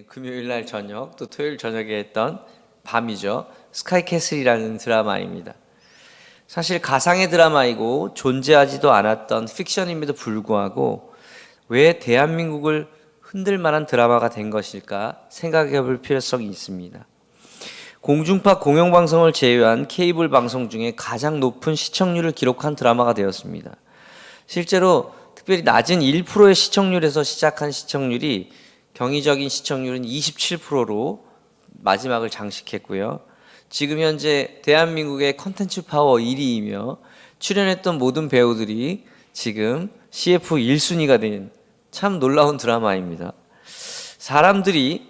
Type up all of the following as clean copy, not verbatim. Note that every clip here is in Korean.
금요일 날 저녁 또 토요일 저녁에 했던 밤이죠. 스카이캐슬이라는 드라마입니다. 사실 가상의 드라마이고 존재하지도 않았던 픽션임에도 불구하고 왜 대한민국을 흔들 만한 드라마가 된 것일까 생각해 볼 필요성이 있습니다. 공중파 공영방송을 제외한 케이블 방송 중에 가장 높은 시청률을 기록한 드라마가 되었습니다. 실제로 특별히 낮은 1%의 시청률에서 시작한 시청률이 경이적인 시청률은 27%로 마지막을 장식했고요. 지금 현재 대한민국의 컨텐츠 파워 1위이며 출연했던 모든 배우들이 지금 CF 1순위가 된 참 놀라운 드라마입니다. 사람들이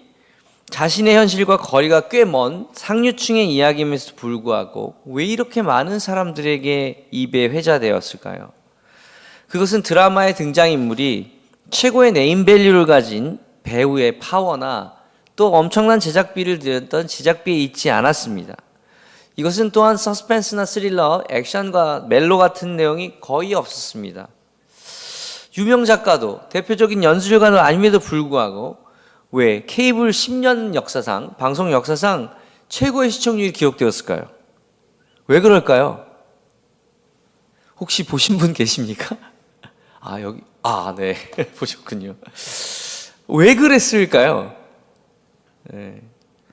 자신의 현실과 거리가 꽤 먼 상류층의 이야기임에도 불구하고 왜 이렇게 많은 사람들에게 입에 회자되었을까요? 그것은 드라마의 등장인물이 최고의 네임밸류를 가진 배우의 파워나 또 엄청난 제작비를 들였던 제작비에 있지 않았습니다. 이것은 또한 서스펜스나 스릴러, 액션과 멜로 같은 내용이 거의 없었습니다. 유명 작가도 대표적인 연출가도 아님에도 불구하고 왜 케이블 10년 역사상, 방송 역사상 최고의 시청률이 기록되었을까요? 왜 그럴까요? 혹시 보신 분 계십니까? 네, 보셨군요. 왜 그랬을까요? 네,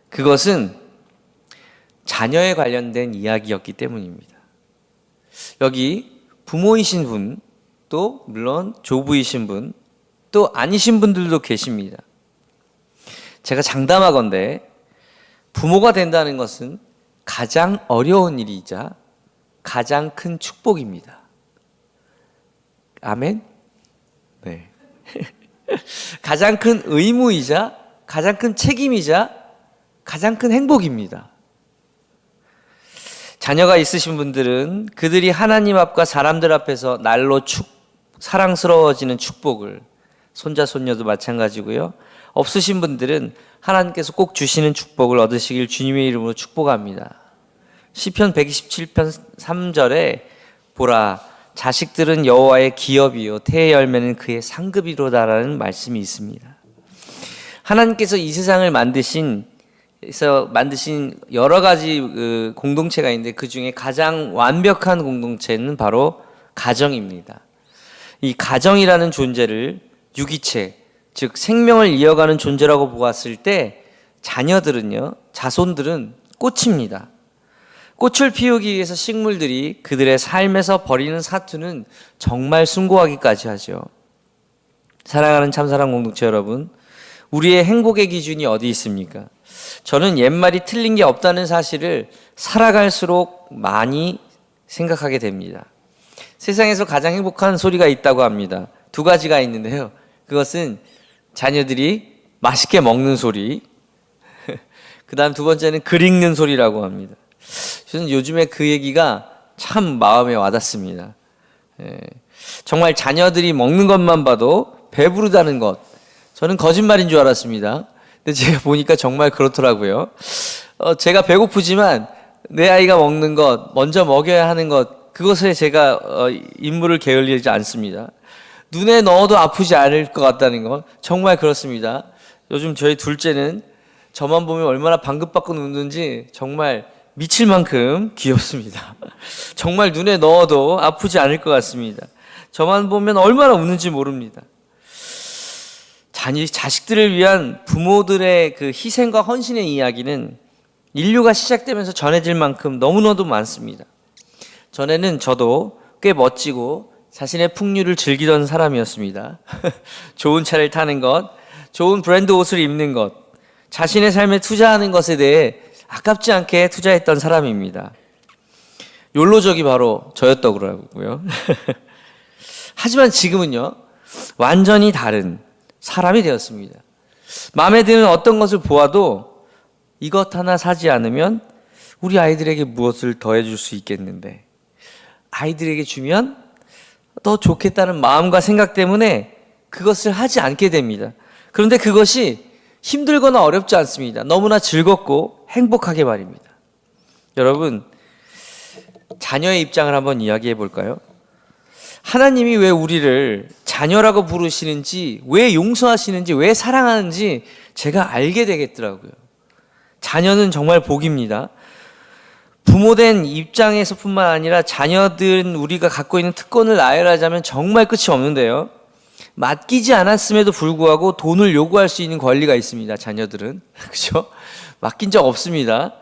그것은 자녀에 관련된 이야기였기 때문입니다. 여기 부모이신 분, 또 물론 조부이신 분, 또 아니신 분들도 계십니다. 제가 장담하건대 부모가 된다는 것은 가장 어려운 일이자 가장 큰 축복입니다. 아멘? 네. 가장 큰 의무이자 가장 큰 책임이자 가장 큰 행복입니다. 자녀가 있으신 분들은 그들이 하나님 앞과 사람들 앞에서 날로 사랑스러워지는 축복을, 손자 손녀도 마찬가지고요. 없으신 분들은 하나님께서 꼭 주시는 축복을 얻으시길 주님의 이름으로 축복합니다. 시편 127편 3절에 보라, 자식들은 여호와의 기업이요 태의 열매는 그의 상급이로다라는 말씀이 있습니다. 하나님께서 이 세상을 만드신 여러 가지 공동체가 있는데 그 중에 가장 완벽한 공동체는 바로 가정입니다. 이 가정이라는 존재를 유기체, 즉 생명을 이어가는 존재라고 보았을 때 자손들은 꽃입니다. 꽃을 피우기 위해서 식물들이 그들의 삶에서 벌이는 사투는 정말 숭고하기까지 하죠. 사랑하는 참사랑 공동체 여러분, 우리의 행복의 기준이 어디 있습니까? 저는 옛말이 틀린 게 없다는 사실을 살아갈수록 많이 생각하게 됩니다. 세상에서 가장 행복한 소리가 있다고 합니다. 두 가지가 있는데요. 그것은 자녀들이 맛있게 먹는 소리, 그 다음 두 번째는 글 읽는 소리라고 합니다. 저는 요즘에 그 얘기가 참 마음에 와닿습니다. 정말 자녀들이 먹는 것만 봐도 배부르다는 것, 저는 거짓말인 줄 알았습니다. 근데 제가 보니까 정말 그렇더라고요. 제가 배고프지만 내 아이가 먹는 것, 먼저 먹여야 하는 것, 그것에 제가 임무를 게을리지 않습니다. 눈에 넣어도 아프지 않을 것 같다는 것, 정말 그렇습니다. 요즘 저희 둘째는 저만 보면 얼마나 방긋방긋 웃는지 정말 미칠 만큼 귀엽습니다. 정말 눈에 넣어도 아프지 않을 것 같습니다. 저만 보면 얼마나 웃는지 모릅니다. 자식들을 위한 부모들의 그 희생과 헌신의 이야기는 인류가 시작되면서 전해질 만큼 너무나도 많습니다. 전에는 저도 꽤 멋지고 자신의 풍류를 즐기던 사람이었습니다. 좋은 차를 타는 것, 좋은 브랜드 옷을 입는 것, 자신의 삶에 투자하는 것에 대해 아깝지 않게 투자했던 사람입니다. 욜로족이 바로 저였더라고요. 하지만 지금은요, 완전히 다른 사람이 되었습니다. 마음에 드는 어떤 것을 보아도 이것 하나 사지 않으면 우리 아이들에게 무엇을 더해줄 수 있겠는데, 아이들에게 주면 더 좋겠다는 마음과 생각 때문에 그것을 하지 않게 됩니다. 그런데 그것이 힘들거나 어렵지 않습니다. 너무나 즐겁고 행복하게 말입니다. 여러분, 자녀의 입장을 한번 이야기해 볼까요? 하나님이 왜 우리를 자녀라고 부르시는지, 왜 용서하시는지, 왜 사랑하는지 제가 알게 되겠더라고요. 자녀는 정말 복입니다. 부모된 입장에서뿐만 아니라 자녀들은 우리가 갖고 있는 특권을 나열하자면 정말 끝이 없는데요. 맡기지 않았음에도 불구하고 돈을 요구할 수 있는 권리가 있습니다. 자녀들은. 그렇죠? 맡긴 적 없습니다.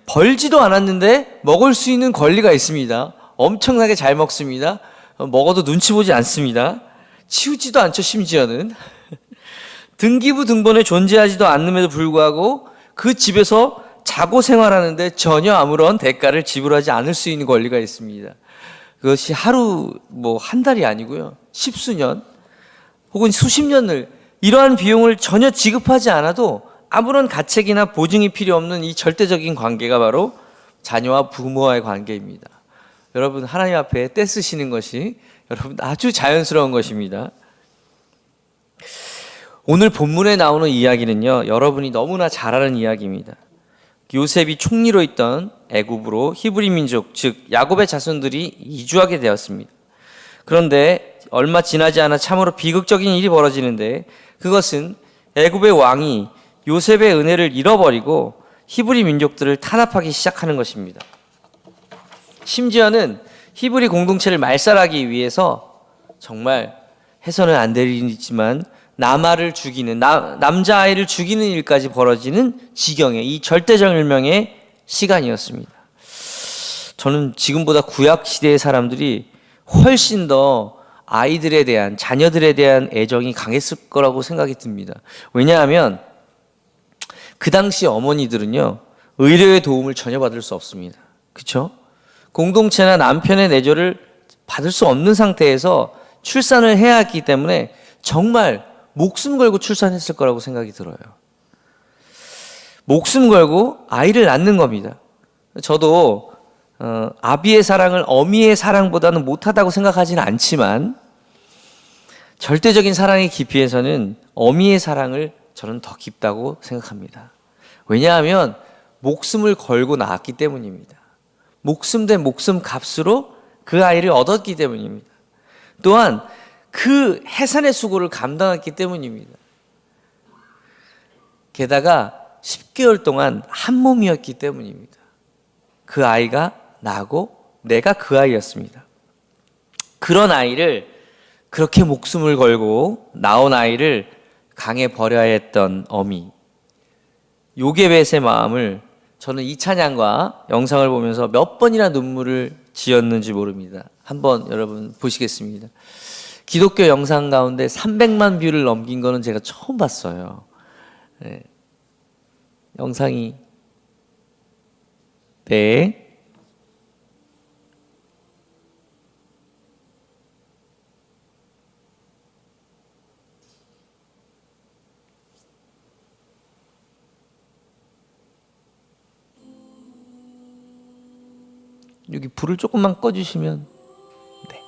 벌지도 않았는데 먹을 수 있는 권리가 있습니다. 엄청나게 잘 먹습니다. 먹어도 눈치 보지 않습니다. 치우지도 않죠, 심지어는. 등기부 등본에 존재하지도 않음에도 불구하고 그 집에서 자고 생활하는데 전혀 아무런 대가를 지불하지 않을 수 있는 권리가 있습니다. 그것이 하루, 한 달이 아니고요. 십수년 혹은 수십 년을 이러한 비용을 전혀 지급하지 않아도 아무런 가책이나 보증이 필요 없는 이 절대적인 관계가 바로 자녀와 부모와의 관계입니다. 여러분, 하나님 앞에 떼쓰시는 것이 여러분 아주 자연스러운 것입니다. 오늘 본문에 나오는 이야기는요, 여러분이 너무나 잘 아는 이야기입니다. 요셉이 총리로 있던 애굽으로 히브리 민족, 즉 야곱의 자손들이 이주하게 되었습니다. 그런데 얼마 지나지 않아 참으로 비극적인 일이 벌어지는데, 그것은 애굽의 왕이 요셉의 은혜를 잃어버리고 히브리 민족들을 탄압하기 시작하는 것입니다. 심지어는 히브리 공동체를 말살하기 위해서 정말 해서는 안 될 일이지만 남아를 죽이는, 남자아이를 죽이는 일까지 벌어지는 지경의 이 절대절명의 시간이었습니다. 저는 지금보다 구약 시대의 사람들이 훨씬 더 아이들에 대한, 자녀들에 대한 애정이 강했을 거라고 생각이 듭니다. 왜냐하면 그 당시 어머니들은요, 의료의 도움을 전혀 받을 수 없습니다. 그렇죠? 공동체나 남편의 내조를 받을 수 없는 상태에서 출산을 해야 했기 때문에 정말 목숨 걸고 출산했을 거라고 생각이 들어요. 목숨 걸고 아이를 낳는 겁니다. 저도 아비의 사랑을 어미의 사랑보다는 못하다고 생각하지는 않지만 절대적인 사랑의 깊이에서는 어미의 사랑을 저는 더 깊다고 생각합니다. 왜냐하면 목숨을 걸고 낳았기 때문입니다. 목숨 대 목숨 값으로 그 아이를 얻었기 때문입니다. 또한 그 해산의 수고를 감당했기 때문입니다. 게다가 10개월 동안 한 몸이었기 때문입니다. 그 아이가 나고 내가 그 아이였습니다. 그런 아이를, 그렇게 목숨을 걸고 나온 아이를 강에 버려야 했던 어미 요게벳의 마음을 저는 이 찬양과 영상을 보면서 몇 번이나 눈물을 지었는지 모릅니다. 한번 여러분 보시겠습니다. 기독교 영상 가운데 300만 뷰를 넘긴 거는 제가 처음 봤어요. 네. 영상이 여기 불을 조금만 꺼주시면. 네.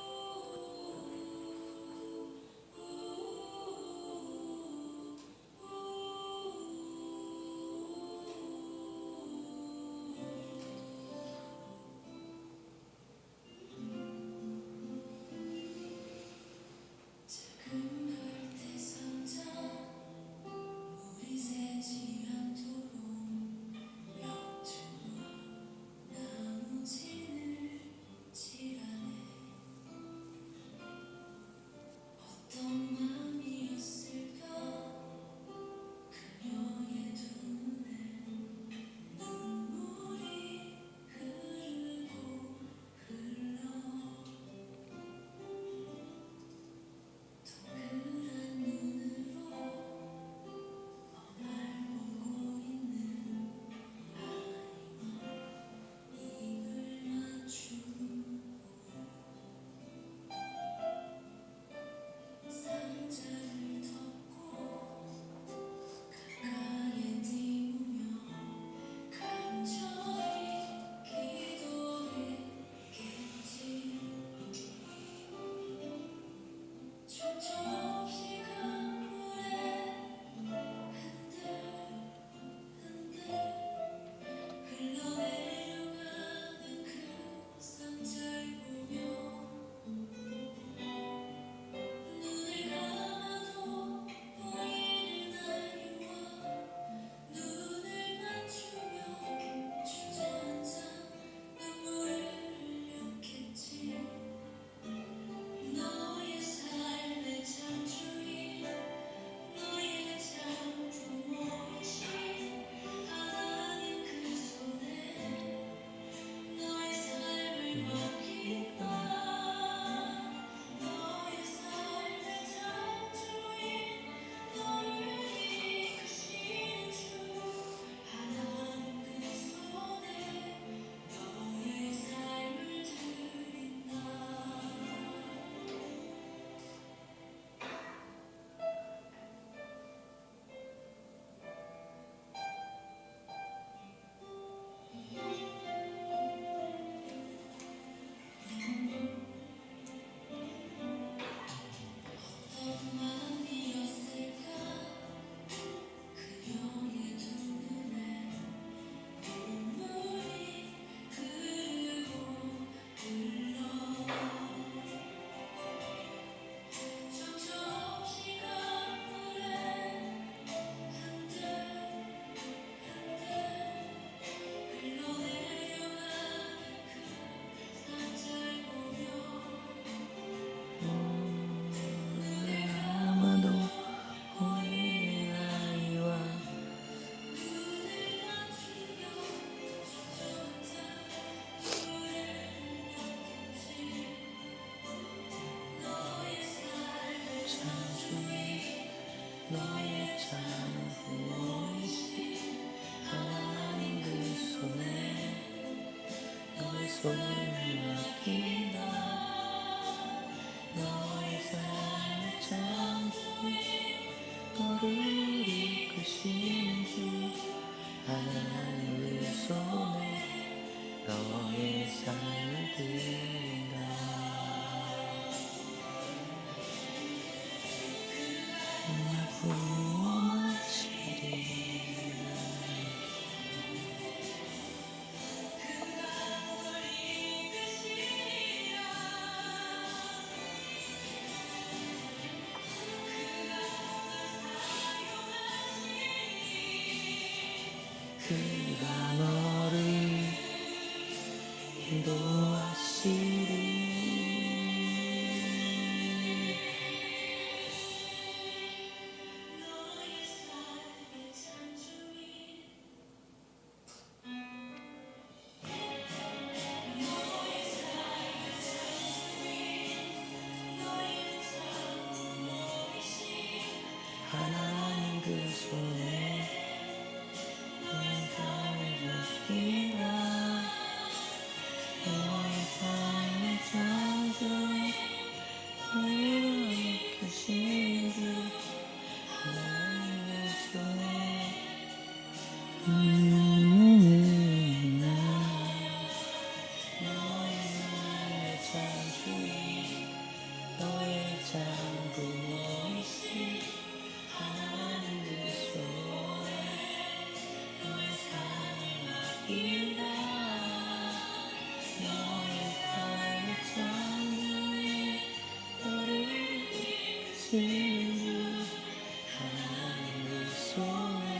손에 맡긴다. 너의 삶을 창조해 너를 이끄시는 주 하나님의 손에 너의 삶을 드린다. 그가 너를 인도하시리. 하나님 그 손에 너의 삶을 맡기라. 너의 삶을 창조해 너를 이끄시는 주 하나님의 손에 너의 창조해 너의 창조 무엇이 하나님의 손에 너의 삶을 맡기라. 너의 삶을 창조해 너를 이끄시는 주 하나님의 손에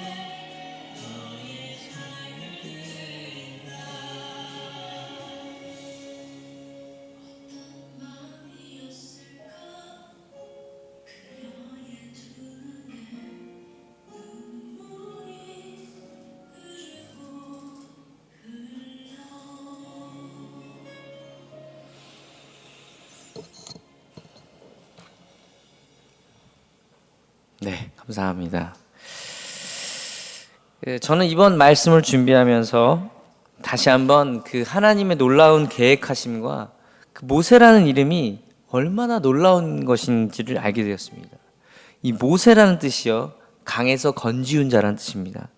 너의 삶을 드린다. 네, 감사합니다. 저는 이번 말씀을 준비하면서 다시 한번 그 하나님의 놀라운 계획하심과 그 모세라는 이름이 얼마나 놀라운 것인지를 알게 되었습니다. 이 모세라는 뜻이요, 강에서 건지운 자라는 뜻입니다.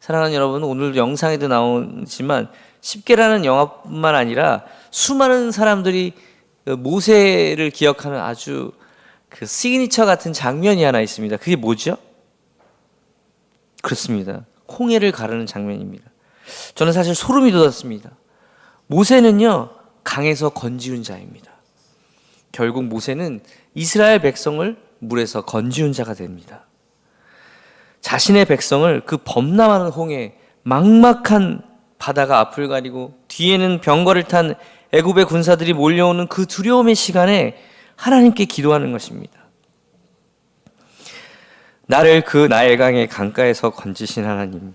사랑하는 여러분, 오늘 영상에도 나오지만 10개라는 영화뿐만 아니라 수많은 사람들이 모세를 기억하는 아주 그 시그니처 같은 장면이 하나 있습니다. 그게 뭐죠? 그렇습니다. 홍해를 가르는 장면입니다. 저는 사실 소름이 돋았습니다. 모세는요, 강에서 건지운 자입니다. 결국 모세는 이스라엘 백성을 물에서 건지운 자가 됩니다. 자신의 백성을 그 범람하는 홍해, 막막한 바다가 앞을 가리고 뒤에는 병거를 탄 애굽의 군사들이 몰려오는 그 두려움의 시간에 하나님께 기도하는 것입니다. 나를 그 나일강의 강가에서 건지신 하나님,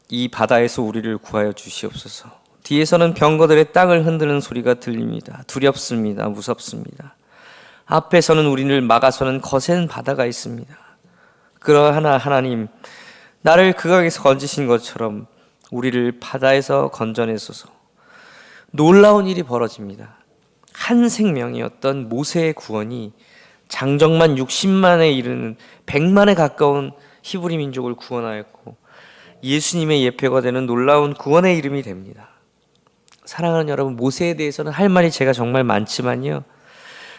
이 바다에서 우리를 구하여 주시옵소서. 뒤에서는 병거들의 땅을 흔드는 소리가 들립니다. 두렵습니다. 무섭습니다. 앞에서는 우리를 막아서는 거센 바다가 있습니다. 그러하나 하나님, 나를 그 강에서 건지신 것처럼 우리를 바다에서 건져내소서. 놀라운 일이 벌어집니다. 한 생명이었던 모세의 구원이 장정만 60만에 이르는 100만에 가까운 히브리 민족을 구원하였고 예수님의 예표가 되는 놀라운 구원의 이름이 됩니다. 사랑하는 여러분, 모세에 대해서는 할 말이 제가 정말 많지만요,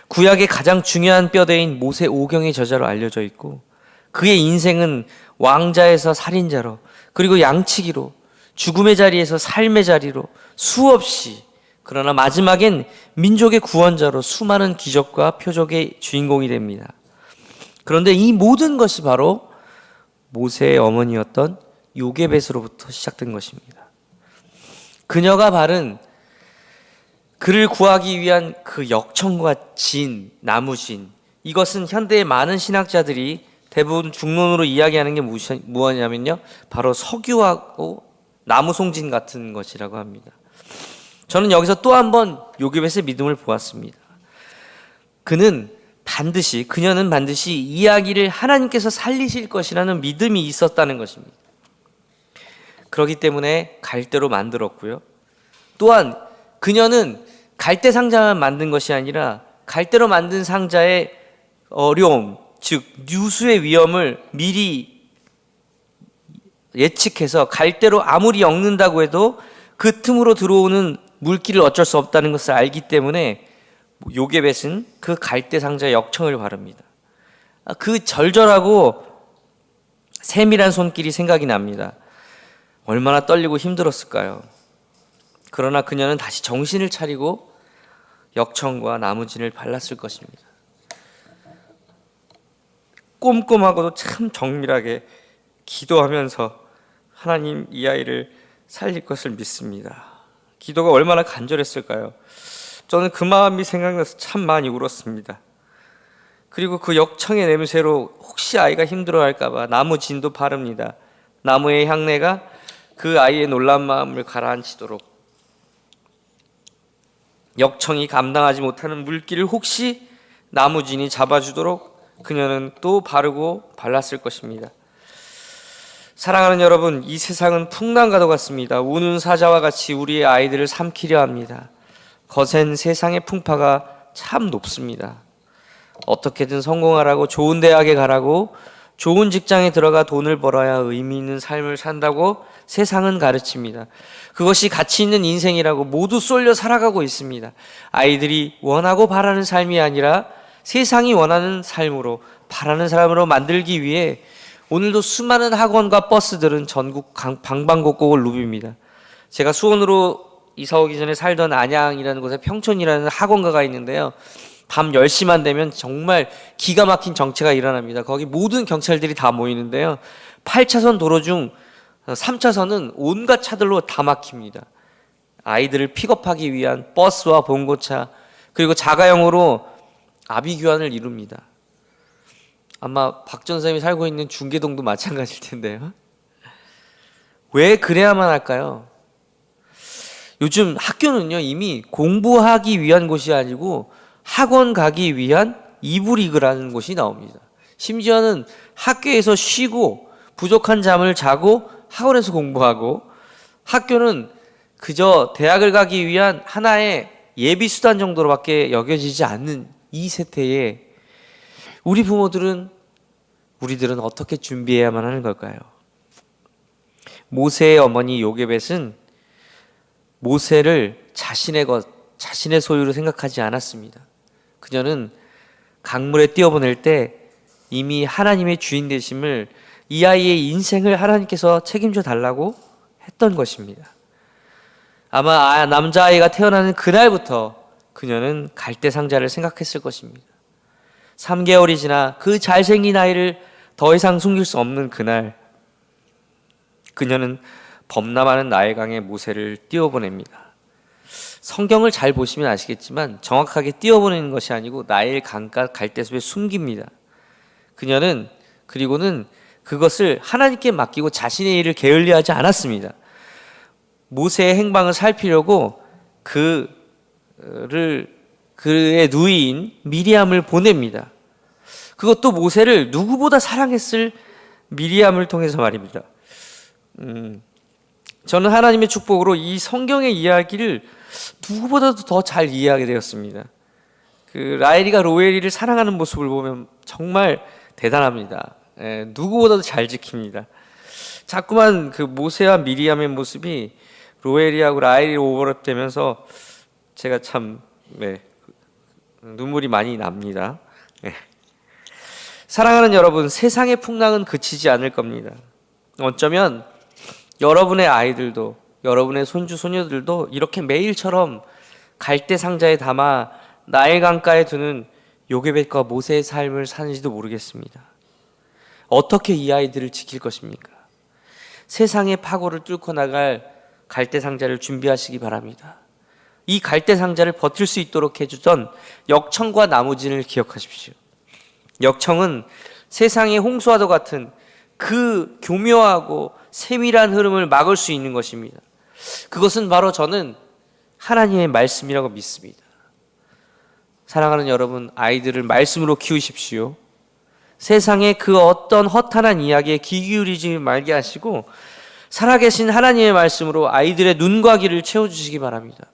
구약의 가장 중요한 뼈대인 모세 오경의 저자로 알려져 있고 그의 인생은 왕자에서 살인자로, 그리고 양치기로, 죽음의 자리에서 삶의 자리로 수없이, 그러나 마지막엔 민족의 구원자로 수많은 기적과 표적의 주인공이 됩니다. 그런데 이 모든 것이 바로 모세의 어머니였던 요게벳으로부터 시작된 것입니다. 그녀가 바른 그를 구하기 위한 그 역청과 진, 나무진, 이것은 현대의 많은 신학자들이 대부분 중론으로 이야기하는 게 무엇이냐면요, 바로 석유하고 나무송진 같은 것이라고 합니다. 저는 여기서 또 한 번 요게벳의 믿음을 보았습니다. 그녀는 반드시 이야기를 하나님께서 살리실 것이라는 믿음이 있었다는 것입니다. 그렇기 때문에 갈대로 만들었고요. 또한 그녀는 갈대 상자만 만든 것이 아니라 갈대로 만든 상자의 어려움, 즉 누수의 위험을 미리 예측해서 갈대로 아무리 엮는다고 해도 그 틈으로 들어오는 물기를 어쩔 수 없다는 것을 알기 때문에 요게벳은 그 갈대 상자에 역청을 바릅니다. 그 절절하고 세밀한 손길이 생각이 납니다. 얼마나 떨리고 힘들었을까요? 그러나 그녀는 다시 정신을 차리고 역청과 나무진을 발랐을 것입니다. 꼼꼼하고도 참 정밀하게 기도하면서 하나님 이 아이를 살릴 것을 믿습니다. 기도가 얼마나 간절했을까요? 저는 그 마음이 생각나서 참 많이 울었습니다. 그리고 그 역청의 냄새로 혹시 아이가 힘들어할까 봐 나무진도 바릅니다. 나무의 향내가 그 아이의 놀란 마음을 가라앉히도록, 역청이 감당하지 못하는 물기를 혹시 나무진이 잡아주도록 그녀는 또 바르고 발랐을 것입니다. 사랑하는 여러분, 이 세상은 풍랑과도 같습니다. 우는 사자와 같이 우리의 아이들을 삼키려 합니다. 거센 세상의 풍파가 참 높습니다. 어떻게든 성공하라고, 좋은 대학에 가라고, 좋은 직장에 들어가 돈을 벌어야 의미 있는 삶을 산다고 세상은 가르칩니다. 그것이 가치 있는 인생이라고 모두 쏠려 살아가고 있습니다. 아이들이 원하고 바라는 삶이 아니라 세상이 원하는 삶으로, 바라는 사람으로 만들기 위해 오늘도 수많은 학원과 버스들은 전국 방방곡곡을 누빕니다. 제가 수원으로 이사 오기 전에 살던 안양이라는 곳에 평촌이라는 학원가가 있는데요. 밤 10시만 되면 정말 기가 막힌 정체가 일어납니다. 거기 모든 경찰들이 다 모이는데요. 8차선 도로 중 3차선은 온갖 차들로 다 막힙니다. 아이들을 픽업하기 위한 버스와 봉고차, 그리고 자가용으로 아비규환을 이룹니다. 아마 박 전 선생님이 살고 있는 중계동도 마찬가지일 텐데요. 왜 그래야만 할까요? 요즘 학교는요, 이미 공부하기 위한 곳이 아니고 학원 가기 위한 이브리그라는 곳이 나옵니다. 심지어는 학교에서 쉬고 부족한 잠을 자고 학원에서 공부하고, 학교는 그저 대학을 가기 위한 하나의 예비 수단 정도로밖에 여겨지지 않는 이 세태에 우리들은 어떻게 준비해야만 하는 걸까요? 모세의 어머니 요게벳은 모세를 자신의 소유로 생각하지 않았습니다. 그녀는 강물에 뛰어보낼 때 이미 하나님의 주인 되심을, 이 아이의 인생을 하나님께서 책임져 달라고 했던 것입니다. 아마 남자아이가 태어나는 그날부터 그녀는 갈대 상자를 생각했을 것입니다. 3개월이 지나 그 잘생긴 아이를 더 이상 숨길 수 없는 그날, 그녀는 범람하는 나일강에 모세를 띄워보냅니다. 성경을 잘 보시면 아시겠지만 정확하게 띄워보내는 것이 아니고 나일 강가 갈대숲에 숨깁니다. 그리고는 그것을 하나님께 맡기고 자신의 일을 게을리하지 않았습니다. 모세의 행방을 살피려고 그의 누이인 미리암을 보냅니다. 그것도 모세를 누구보다 사랑했을 미리암을 통해서 말입니다. 저는 하나님의 축복으로 이 성경의 이야기를 누구보다도 더 잘 이해하게 되었습니다. 라헬이가 로엘이를 사랑하는 모습을 보면 정말 대단합니다. 누구보다도 잘 지킵니다. 자꾸만 그 모세와 미리암의 모습이 로엘이하고 라헬이 오버랩되면서 제가 참 눈물이 많이 납니다. 사랑하는 여러분, 세상의 풍랑은 그치지 않을 겁니다. 어쩌면 여러분의 아이들도, 여러분의 손주 소녀들도 이렇게 매일처럼 갈대 상자에 담아 나일 강가에 두는 요게벳과 모세의 삶을 사는지도 모르겠습니다. 어떻게 이 아이들을 지킬 것입니까? 세상의 파고를 뚫고 나갈 갈대 상자를 준비하시기 바랍니다. 이 갈대 상자를 버틸 수 있도록 해주던 역청과 나무진을 기억하십시오. 역청은 세상의 홍수와도 같은 그 교묘하고 세밀한 흐름을 막을 수 있는 것입니다. 그것은 바로 저는 하나님의 말씀이라고 믿습니다. 사랑하는 여러분, 아이들을 말씀으로 키우십시오. 세상의 그 어떤 허탄한 이야기에 귀 기울이지 말게 하시고 살아계신 하나님의 말씀으로 아이들의 눈과 귀를 채워주시기 바랍니다.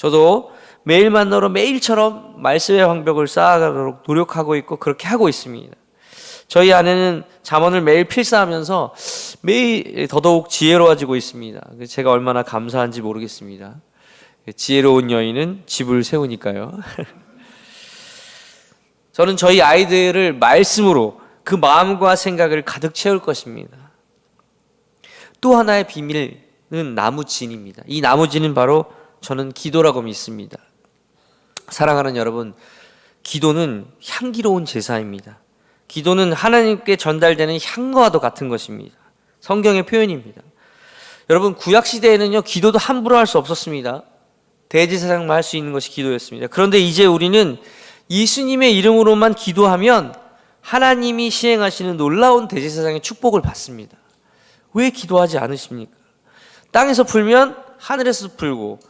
저도 매일 만나러 매일처럼 말씀의 방벽을 쌓아가도록 노력하고 있고 그렇게 하고 있습니다. 저희 아내는 잠언을 매일 필사하면서 매일 더더욱 지혜로워지고 있습니다. 제가 얼마나 감사한지 모르겠습니다. 지혜로운 여인은 집을 세우니까요. 저는 저희 아이들을 말씀으로 그 마음과 생각을 가득 채울 것입니다. 또 하나의 비밀은 나무진입니다. 이 나무진은 바로 저는 기도라고 믿습니다. 사랑하는 여러분, 기도는 향기로운 제사입니다. 기도는 하나님께 전달되는 향과도 같은 것입니다. 성경의 표현입니다. 여러분, 구약시대에는요, 기도도 함부로 할 수 없었습니다. 대제사장만 할 수 있는 것이 기도였습니다. 그런데 이제 우리는 예수님의 이름으로만 기도하면 하나님이 시행하시는 놀라운 대제사장의 축복을 받습니다. 왜 기도하지 않으십니까? 땅에서 풀면 하늘에서도 풀고,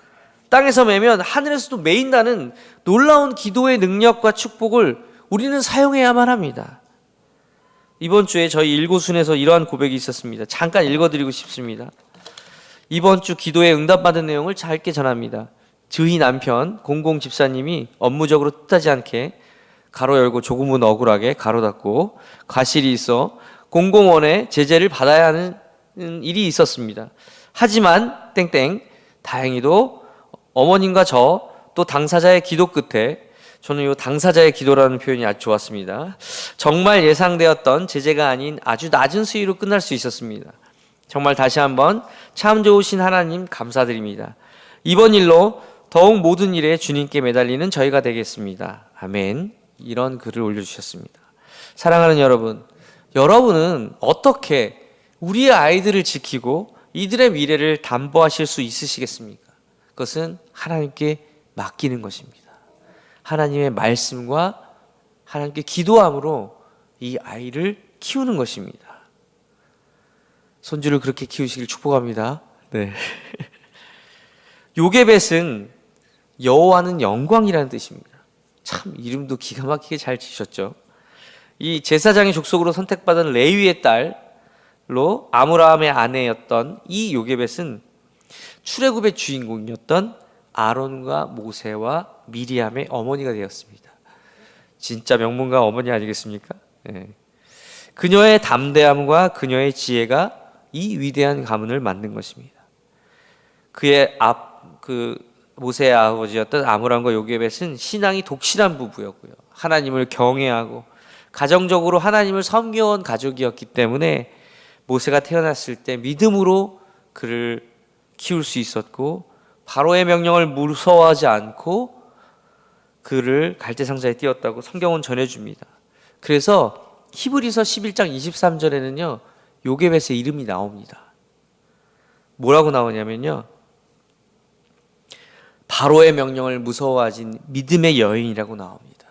땅에서 매면 하늘에서도 매인다는 놀라운 기도의 능력과 축복을 우리는 사용해야만 합니다. 이번 주에 저희 일고순에서 이러한 고백이 있었습니다. 잠깐 읽어드리고 싶습니다. 이번 주 기도에 응답받은 내용을 짧게 전합니다. 저희 남편 공공 집사님이 업무적으로 뜻하지 않게 가로 열고 조금은 억울하게 가로 닫고 과실이 있어 공공원에 제재를 받아야 하는 일이 있었습니다. 하지만 땡땡 다행히도 어머님과 저 또 당사자의 기도 끝에, 저는 이 당사자의 기도라는 표현이 아주 좋았습니다. 정말 예상되었던 제재가 아닌 아주 낮은 수위로 끝날 수 있었습니다. 정말 다시 한번 참 좋으신 하나님 감사드립니다. 이번 일로 더욱 모든 일에 주님께 매달리는 저희가 되겠습니다. 아멘. 이런 글을 올려주셨습니다. 사랑하는 여러분, 여러분은 어떻게 우리의 아이들을 지키고 이들의 미래를 담보하실 수 있으시겠습니까? 그것은 하나님께 맡기는 것입니다. 하나님의 말씀과 하나님께 기도함으로 이 아이를 키우는 것입니다. 손주를 그렇게 키우시길 축복합니다. 네. 요게벳은 여호와는 영광이라는 뜻입니다. 참 이름도 기가 막히게 잘 지셨죠. 이 제사장의 족속으로 선택받은 레위의 딸로 아므라함의 아내였던 이 요게벳은 출애굽의 주인공이었던 아론과 모세와 미리암의 어머니가 되었습니다. 진짜 명문가 어머니 아니겠습니까? 네. 그녀의 담대함과 그녀의 지혜가 이 위대한 가문을 만든 것입니다. 그의 모세의 아버지였던 아므람과 요게벳은 신앙이 독실한 부부였고요. 하나님을 경외하고 가정적으로 하나님을 섬겨온 가족이었기 때문에 모세가 태어났을 때 믿음으로 그를 키울 수 있었고, 바로의 명령을 무서워하지 않고 그를 갈대상자에 띄웠다고 성경은 전해줍니다. 그래서 히브리서 11장 23절에는요 요게벳의 이름이 나옵니다. 뭐라고 나오냐면요, 바로의 명령을 무서워하진 믿음의 여인이라고 나옵니다.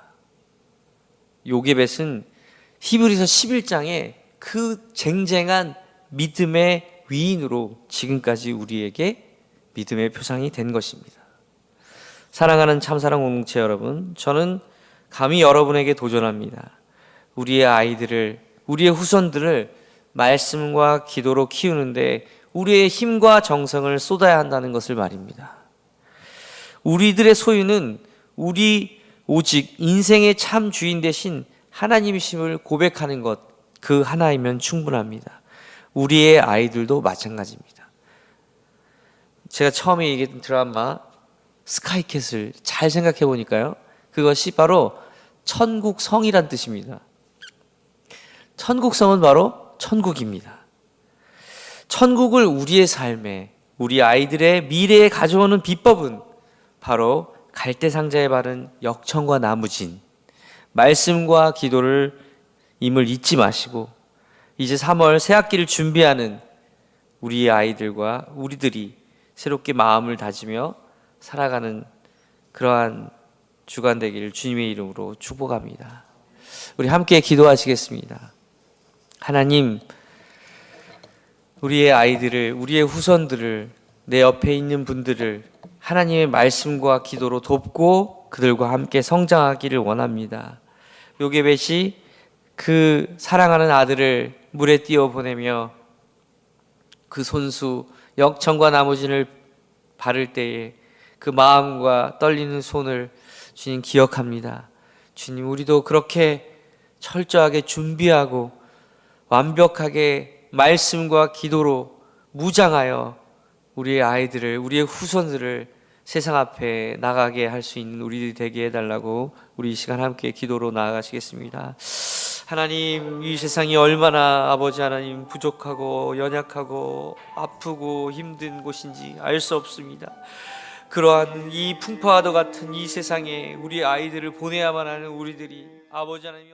요게벳은 히브리서 11장에 그 쟁쟁한 믿음의 위인으로 지금까지 우리에게 믿음의 표상이 된 것입니다. 사랑하는 참사랑 공동체 여러분, 저는 감히 여러분에게 도전합니다. 우리의 아이들을, 우리의 후손들을 말씀과 기도로 키우는데 우리의 힘과 정성을 쏟아야 한다는 것을 말입니다. 우리들의 소유는 우리 오직 인생의 참 주인 대신 하나님이심을 고백하는 것, 그 하나이면 충분합니다. 우리의 아이들도 마찬가지입니다. 제가 처음에 얘기했던 드라마 스카이캐슬 잘 생각해 보니까요, 그것이 바로 천국성이란 뜻입니다. 천국성은 바로 천국입니다. 천국을 우리의 삶에, 우리 아이들의 미래에 가져오는 비법은 바로 갈대상자에 바른 역청과 나무진, 말씀과 기도를 임을 잊지 마시고 이제 3월 새학기를 준비하는 우리의 아이들과 우리들이 새롭게 마음을 다지며 살아가는 그러한 주간 되기를 주님의 이름으로 축복합니다. 우리 함께 기도하시겠습니다. 하나님, 우리의 아이들을, 우리의 후손들을, 내 옆에 있는 분들을 하나님의 말씀과 기도로 돕고 그들과 함께 성장하기를 원합니다. 요게벳이 그 사랑하는 아들을 물에 띄워 보내며 그 손수 역청과 나무진을 바를 때에 그 마음과 떨리는 손을 주님 기억합니다. 주님, 우리도 그렇게 철저하게 준비하고 완벽하게 말씀과 기도로 무장하여 우리의 아이들을, 우리의 후손들을 세상 앞에 나가게 할 수 있는 우리들이 되게 해달라고 우리 이 시간 함께 기도로 나아가시겠습니다. 하나님, 이 세상이 얼마나 아버지 하나님 부족하고 연약하고 아프고 힘든 곳인지 알 수 없습니다. 그러한 이 풍파와도 같은 이 세상에 우리 아이들을 보내야만 하는 우리들이 아버지 하나님